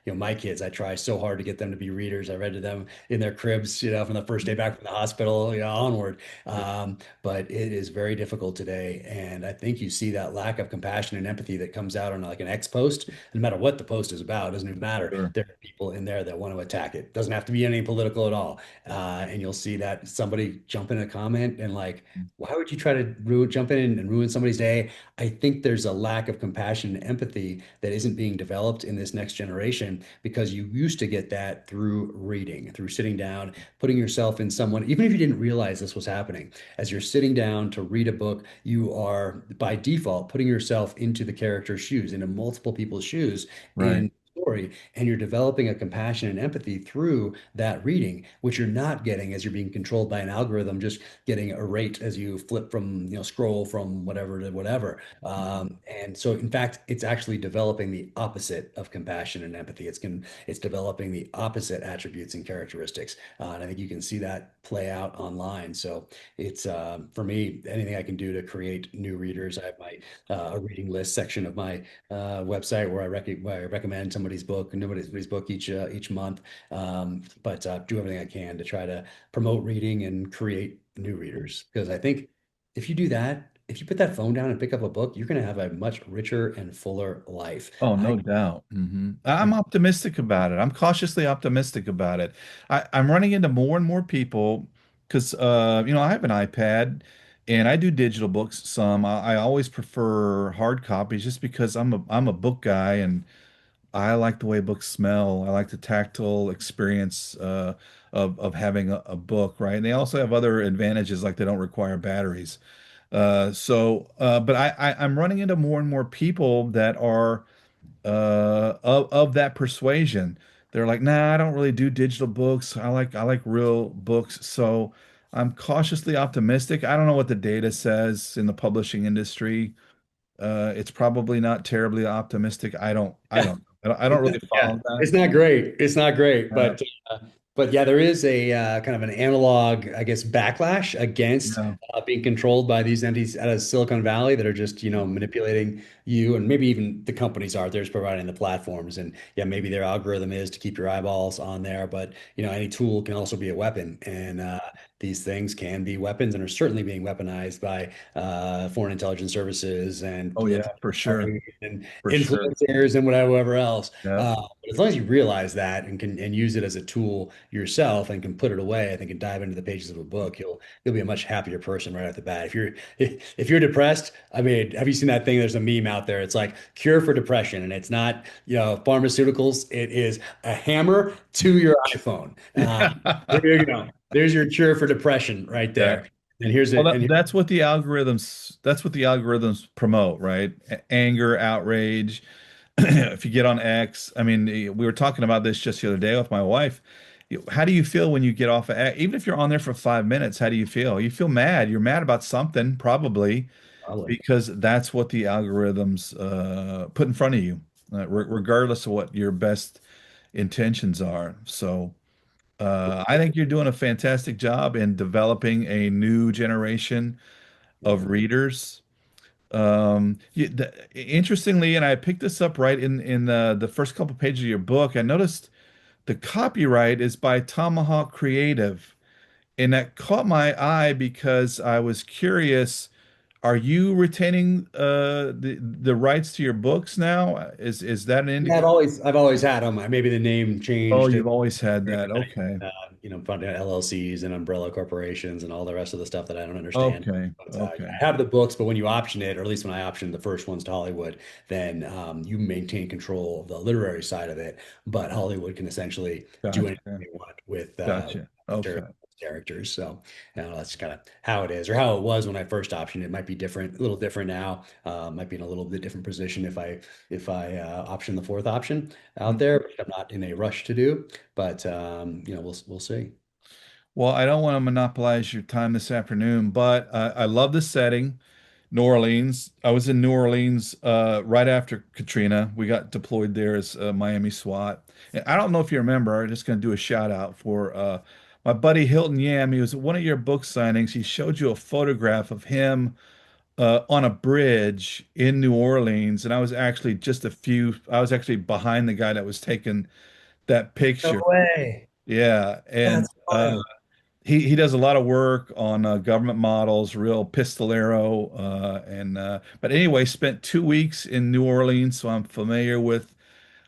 my kids. I try so hard to get them to be readers. I read to them in their cribs, from the first day back from the hospital, onward. But it is very difficult today, and I think you see that lack of compassion and empathy that comes out on like an X post. No matter what the post is about, it doesn't even matter. Sure. There are people in there that want to attack it. Doesn't have to be any political at all. And you'll see that somebody jump in a comment and like, why would you try to jump in and ruin somebody's day? I think there's a lack of compassion and empathy that isn't being developed in this next generation, because you used to get that through reading, through sitting down, putting yourself in someone, even if you didn't realize this was happening. As you're sitting down to read a book, you are by default putting yourself into the character's shoes, into multiple people's shoes Right. in story, and you're developing a compassion and empathy through that reading, which you're not getting as you're being controlled by an algorithm, just getting a rate as you flip from, scroll from whatever to whatever. Mhm. And so, in fact, it's actually developing the opposite of compassion and empathy. It's developing the opposite attributes and characteristics, and I think you can see that play out online. So it's for me, anything I can do to create new readers. I have my a reading list section of my website where I recommend somebody's book each month. But do everything I can to try to promote reading and create new readers, because I think if you do that, if you put that phone down and pick up a book, you're going to have a much richer and fuller life. Oh, I no doubt. I'm optimistic about it. I'm cautiously optimistic about it. I'm running into more and more people because, I have an iPad and I do digital books some. I always prefer hard copies just because I'm a book guy and I like the way books smell. I like the tactile experience of having a book, right? And they also have other advantages like they don't require batteries. But I'm running into more and more people that are of that persuasion. They're like, nah, I don't really do digital books. I like real books. So I'm cautiously optimistic. I don't know what the data says in the publishing industry. It's probably not terribly optimistic. I don't really Yeah, follow that. it's not great. It's not great, Uh, but But yeah, there is a kind of an analog, I guess, backlash against Yeah. being controlled by these entities out of Silicon Valley that are just, manipulating you, and maybe even the companies are. They're just providing the platforms, and yeah, maybe their algorithm is to keep your eyeballs on there. But any tool can also be a weapon, and these things can be weapons, and are certainly being weaponized by foreign intelligence services and Oh yeah, political for sure. parties and For sure. influencers and whatever else. Yeah. But as long as you realize that and can use it as a tool yourself and can put it away, I think, and dive into the pages of a book, you'll be a much happier person right off the bat. If you're depressed, I mean, have you seen that thing? There's a meme out there. It's like cure for depression, and it's not pharmaceuticals. It is a hammer to your iPhone. There you go. There's your cure for depression right Yeah. there. And here's Well, it. And that's what the algorithms promote, right? Anger, outrage. If you get on X, I mean, we were talking about this just the other day with my wife. How do you feel when you get off of X? Even if you're on there for 5 minutes, how do you feel? You feel mad. You're mad about something, probably, here, because that's what the algorithms put in front of you, regardless of what your best intentions are. So. I think you're doing a fantastic job in developing a new generation of readers. Interestingly, and I picked this up right in the first couple pages of your book. I noticed the copyright is by Tomahawk Creative, and that caught my eye because I was curious. Are you retaining the rights to your books now? Is that an yeah, indication? I've always had them. Maybe the name Oh, changed. you've always had that. Okay. Funding LLCs and umbrella corporations and all the rest of the stuff that I don't understand. Okay. But Okay. I have the books, but when you option it, or at least when I optioned the first ones to Hollywood, then you maintain control of the literary side of it. But Hollywood can essentially do anything Gotcha. they want with Gotcha. Okay. characters. So that's kind of how it is, or how it was when I first optioned. It might be different, a little different now. Might be in a little bit different position if I option the fourth option out Mhm. there, which I'm not in a rush to do. But we'll see. Well, I don't want to monopolize your time this afternoon, but I love the setting. New Orleans. I was in New Orleans right after Katrina. We got deployed there as Miami SWAT. And I don't know if you remember, I'm just going to do a shout out for my buddy Hilton Yam. He was at one of your book signings. He showed you a photograph of him on a bridge in New Orleans. And I was actually behind the guy that was taking that No picture. way. Yeah. And That's funny. he does a lot of work on government models, real pistolero, and but anyway, spent 2 weeks in New Orleans, so I'm familiar with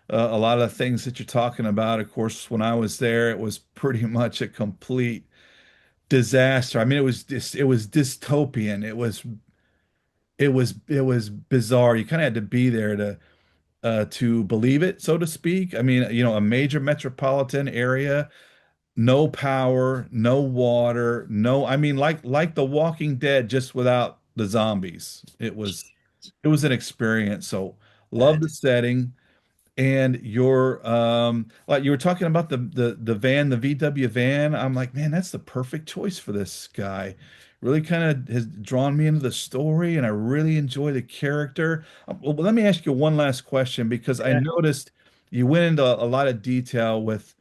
a lot of the things that you're talking about. Of course, when I was there, it was pretty much a complete disaster. I mean, it was dystopian. It was bizarre. You kind of had to be there to believe it, so to speak. I mean, a major metropolitan area, no power, no water, I mean like The Walking Dead just without the zombies. It was an experience. So love the That setting and your like you were talking about the van, the VW van. I'm like, man, that's the perfect choice for this guy. Really kind of has drawn me into the story and I really enjoy the character. Well, let me ask you one last question because I yeah. noticed you went into a lot of detail with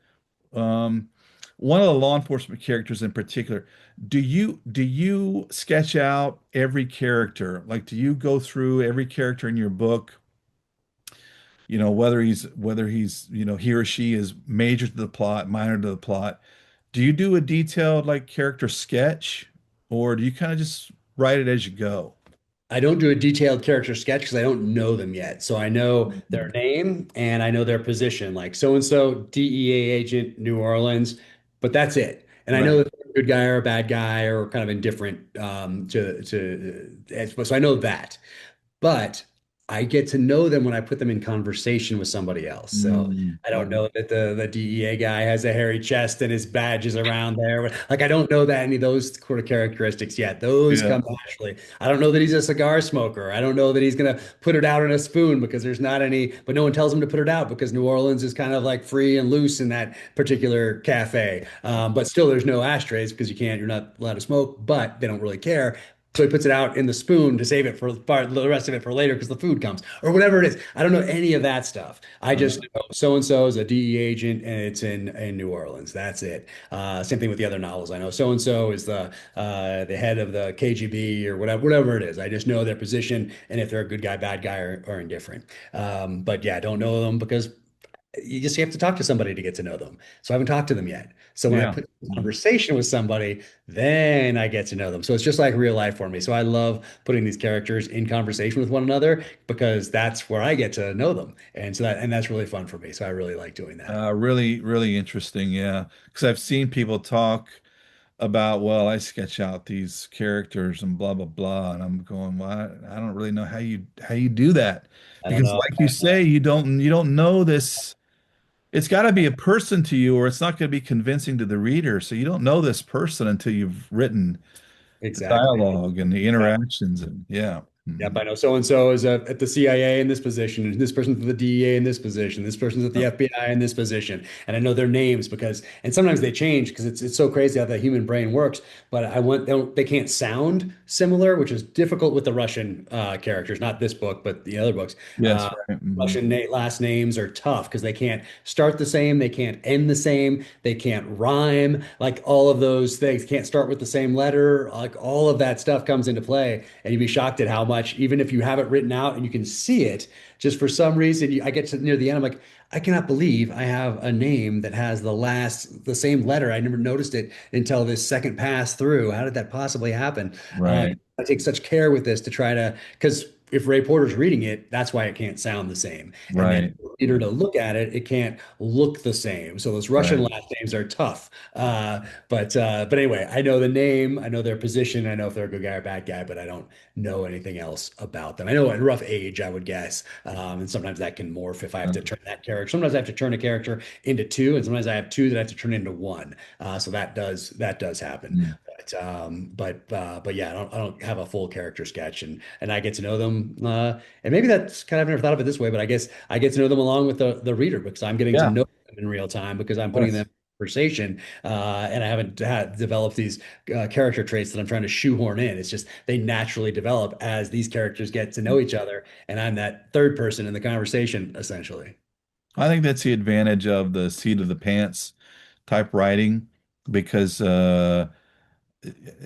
um, one of the law enforcement characters in particular. Do you sketch out every character? Like, do you go through every character in your book? Whether he's he or she is major to the plot, minor to the plot. Do you do a detailed like character sketch, or do you kind of just write it as you go? I don't do a detailed character sketch because I don't know them yet. So I know their Mhm. name and I know their position, like so and so DEA agent, New Orleans, but that's it. And I know Right. that they're a good guy or a bad guy or kind of indifferent so I know that. But I get to know them when I put them in conversation with somebody else. So Mm, I don't mhm. know that the DEA guy has a hairy chest and his badge is around there. Like I don't know that any of those sort of characteristics yet. Those Yeah. come naturally. I don't know that he's a cigar smoker. I don't know that he's gonna put it out in a spoon because there's not any, but no one tells him to put it out because New Orleans is kind of like free and loose in that particular cafe. But still, there's no ashtrays because you're not allowed to smoke, but they don't really care. So he puts it out in the spoon to save it for the rest of it for later because the food comes or whatever it is. I don't know any of that stuff. I just Uh, know so and so is a DEA agent and it's in New Orleans. That's it. Same thing with the other novels. I know so and so is the head of the KGB or whatever it is. I just know their position and if they're a good guy, bad guy, or indifferent. But yeah, I don't know them because you have to talk to somebody to get to know them. So I haven't talked to them yet. So when I yeah. put in Mm. conversation with somebody, then I get to know them. So it's just like real life for me. So I love putting these characters in conversation with one another because that's where I get to know them. And that's really fun for me. So I really like doing that. Really, really interesting. Yeah. Because I've seen people talk about, well, I sketch out these characters and blah, blah, blah. And I'm going, well, I don't really know how you do that. I don't Because know. like you say, you don't know this. It's got to be a person to you, or it's not going to be convincing to the reader. So you don't know this person until you've written the Exactly. dialogue and the interactions and yeah. Yep, Mhm. I know so and so is at the CIA in this position, and this person's at the DEA in this position, this person's at the FBI in this position, and I know their names because, and sometimes they change because it's so crazy how the human brain works. But they can't sound similar, which is difficult with the Russian characters, not this book, but the other books. Yes, Uh, right. Hmm. Russian na last names are tough because they can't start the same, they can't end the same, they can't rhyme, like all of those things can't start with the same letter, like all of that stuff comes into play, and you'd be shocked at how much, even if you have it written out and you can see it, just for some reason, I get to near the end, I'm like, I cannot believe I have a name that has the same letter. I never noticed it until this second pass through. How did that possibly happen? Right, I take such care with this to try to, because if Ray Porter's reading it, that's why it can't sound the same. And then right, for the reader to look at it, it can't look the same. So those Russian right. last names are tough. But anyway, I know the name, I know their position, I know if they're a good guy or bad guy, but I don't know anything else about them. I know a rough age, I would guess. And sometimes that can morph if I have Uh, to turn that character. Sometimes I have to turn a character into two, and sometimes I have two that I have to turn into one. So that does happen. mm. But yeah, I don't have a full character sketch, and I get to know them. And maybe that's kind of, I've never thought of it this way, but I guess I get to know them along with the reader because I'm getting to Yeah, know them in real time because I'm putting them yes. in conversation, and I haven't developed these character traits that I'm trying to shoehorn in. It's just they naturally develop as these characters get to know each other, and I'm that third person in the conversation essentially. I think that's the advantage of the seat of the pants type writing because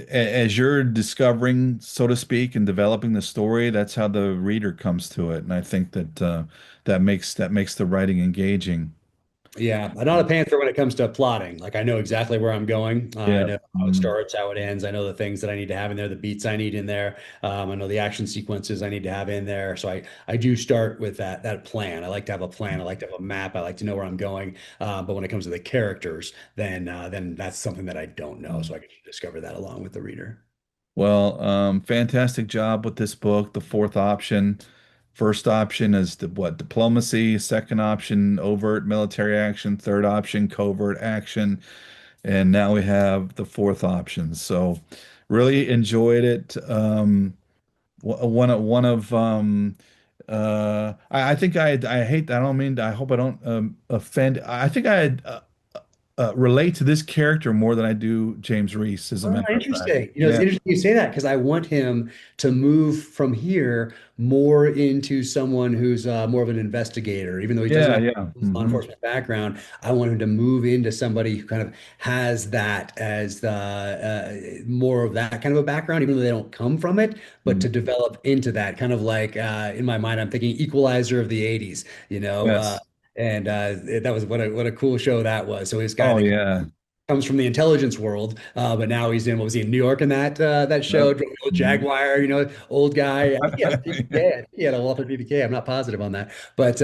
as you're discovering, so to speak, and developing the story, that's how the reader comes to it. And I think that that makes the writing engaging. Yeah, I'm not a panther when it comes to plotting. Like I know exactly where I'm going. I Yeah. know how it Mhm. starts, how it ends. I know the things that I need to have in there, the beats I need in there. I know the action sequences I need to have in there. So I do start with that plan. I like to have a plan. I like to have a map. I like to know where I'm going. But when it comes to the characters, then that's something that I don't know. So I can discover that along with the reader. Well, fantastic job with this book. The fourth option. First option is the what? Diplomacy. Second option, overt military action. Third option, covert action. And now we have the fourth option. So really enjoyed it. One of I think I hate I don't mean I hope I don't offend. I think relate to this character more than I do James Reese, as a Oh, matter of fact. interesting. It's Yeah. interesting you say that because I want him to move from here more into someone who's more of an investigator, even though he doesn't Yeah, have yeah. a law Hmm. enforcement background. I want him to move into somebody who kind of has that as the more of that kind of a background, even though they don't come from it, but to develop into that kind of like in my mind, I'm thinking Equalizer of the 80s, you know. Yes. And that was what a cool show that was. So this guy Oh that yeah. comes from the intelligence world, but now he's in what was he in New York in that show, Yep. drove the old Mhm. Jaguar, old guy. I think he had a PPK. I think he had a Walther PPK. I'm not positive on that, but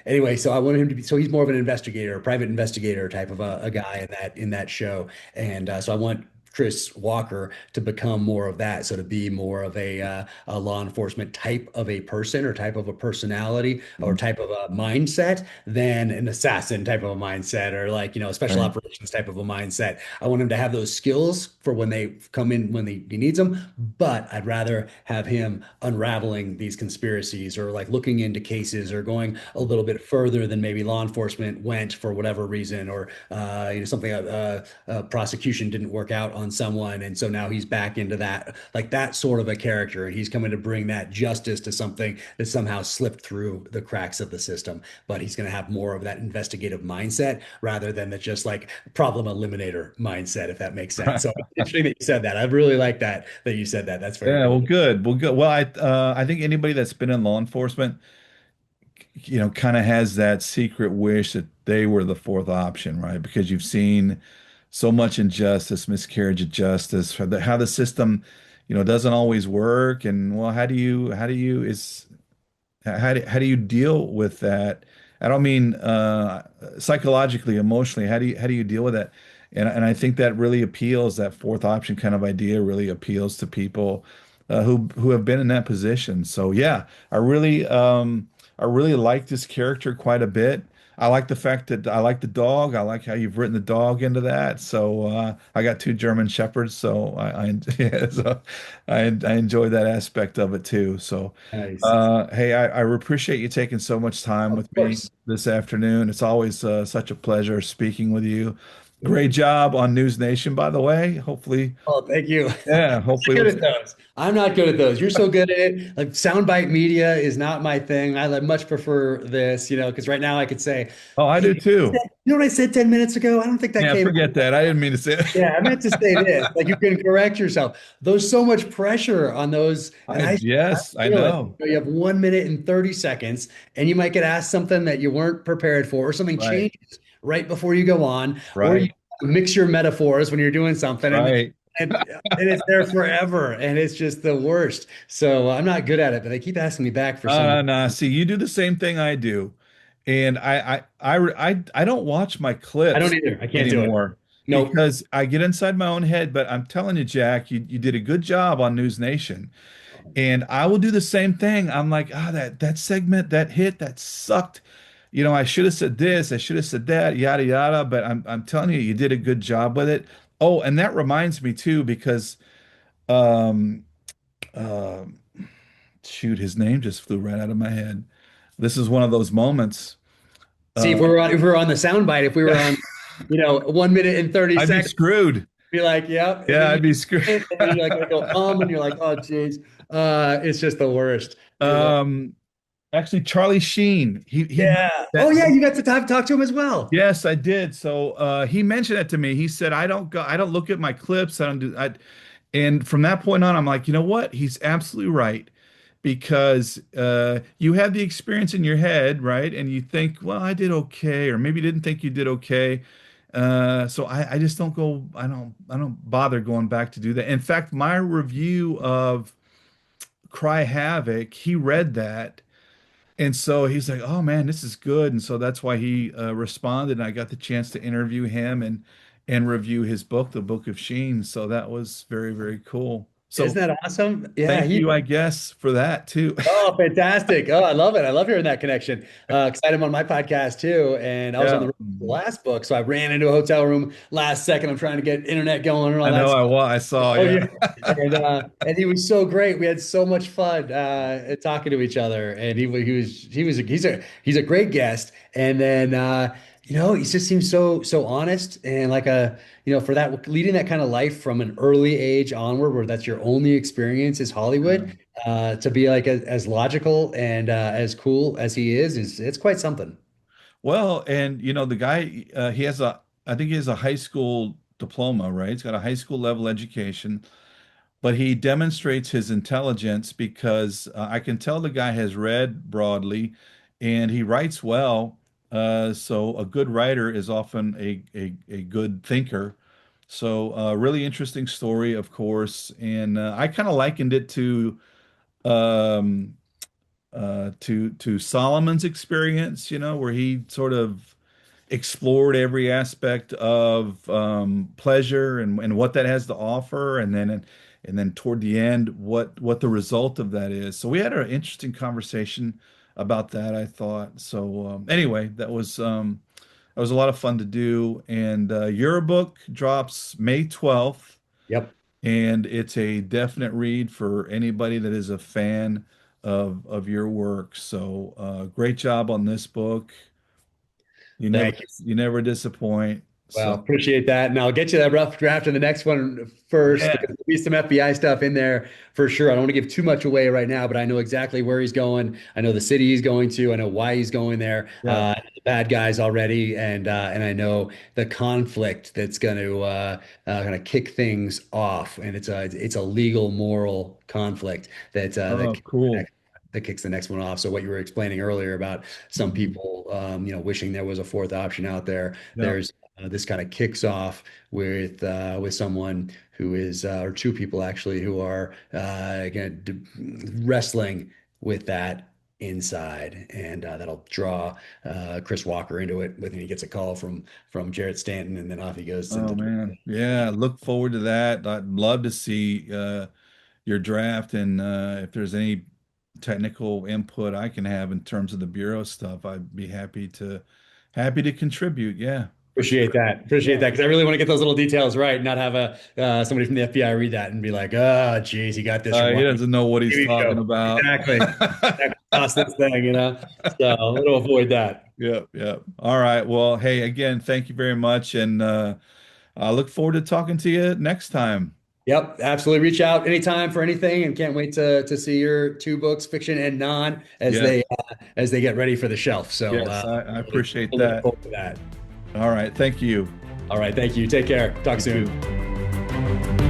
anyway, so I wanted him to be so he's more of an investigator, a private investigator type of a guy in that show, and so I want Chris Walker to become more of that, so to be more of a law enforcement type of a person or type of a personality or type of a mindset than an assassin type of a mindset or like, a special Right. operations type of a mindset. I want him to have those skills for when they come in, when he needs them, but I'd rather have him unraveling these conspiracies or like looking into cases or going a little bit further than maybe law enforcement went for whatever reason or something prosecution didn't work out on someone, and so now he's back into that, like that sort of a character, and he's coming to bring that justice to something that somehow slipped through the cracks of the system. But he's going to have more of that investigative mindset rather than the just like problem eliminator mindset, if that makes sense. So interesting that you said that. I really like that you said that. That's very Yeah, well, cool. good. Well, good. Well, I think anybody that's been in law enforcement, kind of has that secret wish that they were the fourth option, right? Because you've seen so much injustice, miscarriage of justice, how the system, doesn't always work. And well, how do you deal with that? I don't mean psychologically, emotionally. How do you deal with that? And I think that really appeals, that fourth option kind of idea really appeals to people who have been in that position. So yeah, I really like this character quite a bit. I like the fact that I like the dog. I like how you've written the dog into that. So I got two German Shepherds, so yeah, so I enjoy that aspect of it too. So. Nice. Hey, I appreciate you taking so much time Of with me course. this afternoon. It's always such a pleasure speaking with you. Great job on News Nation, by the way. Hopefully, Oh, thank you. yeah, I'm hopefully. not good at those. I'm not good at those. You're so good at it. Like soundbite media is not my thing. I like, much prefer this, because right now I could say, Oh, I hey, do too. you know what I said 10 minutes ago? I don't think that Yeah, came out. forget that. I didn't mean to say it. Yeah, I meant to say this. Like you can correct yourself. There's so much pressure on those, and I Yes, I feel it. know. You have 1 minute and 30 seconds, and you might get asked something that you weren't prepared for, or something Right, changes right before you go on, or you right, mix your metaphors when you're doing something, right. and it's there forever, and it's just the worst. So I'm not good at it, but they keep asking me back for some. No. See, you do the same thing I do, and I don't watch my I don't clips either. I can't do it. anymore Nope. because I get inside my own head. But I'm telling you, Jack, you did a good job on News Nation, and I will do the same thing. I'm like, that segment, that hit, that sucked. I should have said this, I should have said that, yada yada. But I'm telling you, you did a good job with it. Oh, and that reminds me too, because um, uh, shoot, his name just flew right out of my head. This is one of those moments. See, Uh, if we were on the soundbite, if we were on, 1 minute and 30 I'd be seconds, screwed. be like, yep. And Yeah, then you I'd be screwed. and then you're like, go, and you're like, oh, geez. It's just the worst. Um, Actually, Charlie Sheen. He Yeah. Oh, that. yeah. You got to talk to him as well. Yes, I did. So he mentioned that to me. He said, I don't look at my clips. I don't do I And from that point on, I'm like, you know what? He's absolutely right. Because you have the experience in your head, right? And you think, well, I did okay, or maybe you didn't think you did okay. So I just don't go, I don't bother going back to do that. In fact, my review of Cry Havoc, he read that. And so he's like, "Oh man, this is good." And so that's why he responded. And I got the chance to interview him and review his book, The Book of Sheen. So that was very, very cool. Isn't So that awesome? Yeah. thank you, I guess, for that too. Oh, fantastic. Oh, I love it. I love hearing that connection. Cause I had him on my podcast too. And I was on the Yeah, road for the last book. So I ran into a hotel room last second. I'm trying to get internet going and all I know. that. I saw. Oh Yeah, yeah, and he was so great. We had so much fun talking to each other, and he's a great guest. And then he just seems so honest and like for that leading that kind of life from an early age onward, where that's your only experience is Hollywood. yeah. To be like as logical and as cool as he is it's quite something. Well, and the guy, I think he has a high school diploma, right? He's got a high school level education. But he demonstrates his intelligence because I can tell the guy has read broadly and he writes well. So a good writer is often a good thinker. So really interesting story, of course. And I kind of likened it um, to Solomon's experience, where he sort of explored every aspect of pleasure and what that has to offer, and then toward the end, what the result of that is. So we had an interesting conversation about that, I thought. So anyway, that was a lot of fun to do. And your book drops May 12th, Yep. and it's a definite read for anybody that is a fan of your work. So great job on this book. You never Thank you. you never disappoint. Well, So appreciate that. And I'll get you that rough draft in the next one first yeah, because there'll be some FBI stuff in there for sure. I don't want to give too much away right now, but I know exactly where he's going. I know the city he's going to. I know why he's going there. yeah. The bad guys already, and I know the conflict that's going to kind of kick things off. And it's a legal, moral conflict Oh, cool. that kicks the next one off. So what you were explaining earlier about some Mhm. people, wishing there was a fourth option out there. Yeah. There's this kind of kicks off with someone who is or two people actually who are wrestling with that inside, and that'll draw Chris Walker into it. When he gets a call from Jarrett Stanton, and then off he goes Oh into. man. Yeah. Look forward to that. I'd love to see your draft, and if there's any technical input I can have in terms of the bureau stuff, I'd be happy to contribute. Yeah, for Appreciate sure. that. Appreciate Yeah. that because I really want to get those little details right, not have a somebody from the FBI read that and be like, "Oh, geez, he got this from He one doesn't know what he's TV talking show." about. Exactly. Exactly. Toss this thing. So a little avoid that. Yep, yep. All right. Well, hey, again, thank you very much, and I look forward to talking to you next time. Yep, absolutely. Reach out anytime for anything, and can't wait to see your two books, fiction and non, Yes, as they get ready for the shelf. So yes, I really, appreciate really look that. forward to that. All right. Thank you. All right, thank you. Take care. Talk You soon. too.